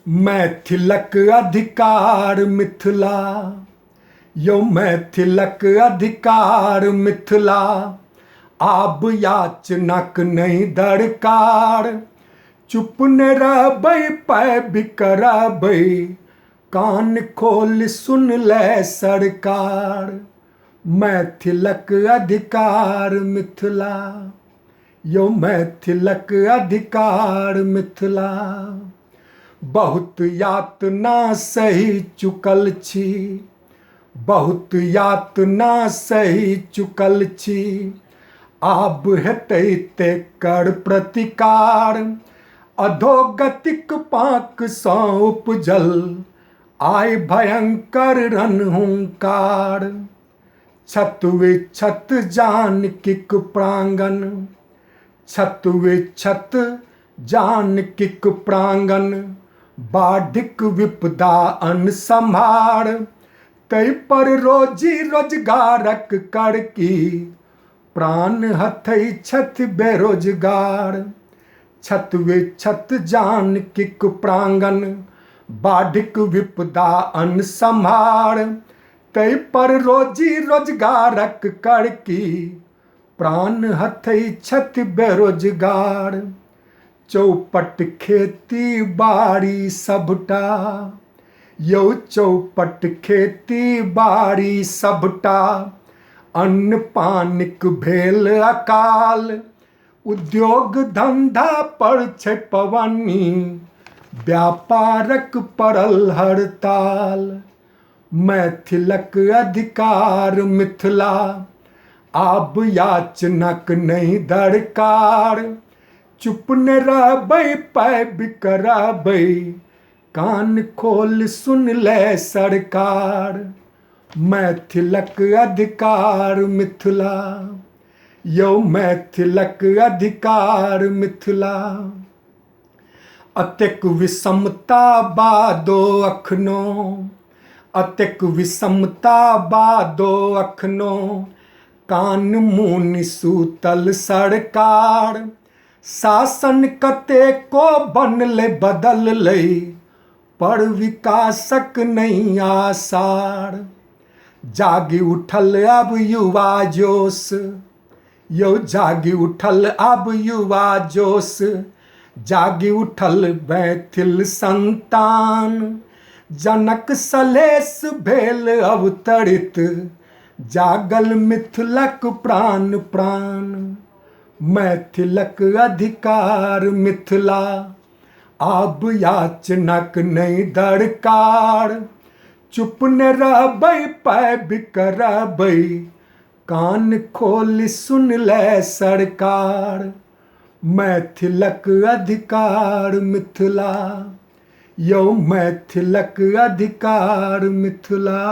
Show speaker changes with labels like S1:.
S1: मैथिलक अधिकार मिथिला, यौ मैथिलक अधिकार मिथिला। आब याचनाक नहीं दरकार, चुप न रहबै पैबी करबै, कान खोल सुन ले सरकार। मैथिलक अधिकार मिथिला, यौ मैथिलक अधिकार मिथिला। बहुत यातना सही चुकल छी, बहुत यातना सही चुकल छी। आब हेतै तेकर प्रतिकार, अधोगतिक पाँक सँ उपजल आइ भयंकर रणहुंकार। छत विक्षत जानकीक प्रांगण, छत विक्षत जानकीक प्रांगण। बाढ़िक विपदा अनसम्हार, तै पर रोजी रोजगारक करकी। प्राण हथै छथि बेरोजगार। छत विक्षत जानकीक प्रांगण, बाढ़िक विपदा अनसम्हार। तै पर रोजी रोजगारक करकी, प्राण हथै छथि बेरोजगार। चौपट खेती बाड़ी सबटा, यौ चौपट खेती बाड़ी सबटा। अन्न पानिक भेल अकाल, उद्योग धंधा पर छै पवनी। व्यापारक पड़ल हड़ताल। मैथिलक अधिकार मिथिला, आब याचनाक नहीं दरकार। चुप न रहबै पैबी करबै, कान खोल सुन ले सरकार। मैथिलक अधिकार मिथिला, यौ मैथिलक अधिकार मिथिला। अतेक विषमता बादो अखनो, अतेक विषमता बादो अखनो। कान मुनि सूतल सरकार, शासन कतेको बनलै बदललै, पर विकासक नहीं आसार। जागि उठल अब युवा जोश, यौ जागि उठल अब युवा जोश। जागि उठल मैथिल संतान, जनक सलेश भेल अवतरित। जागल मिथिलक प्राण प्राण। मैथिलक अधिकार मिथिला, आब याचनाक नहीं दरकार। चुप न रहबै पैबी करबै, कान खोल सुन ले सरकार। मैथिलक अधिकार मिथिला, यौ मैथिलक अधिकार मिथिला।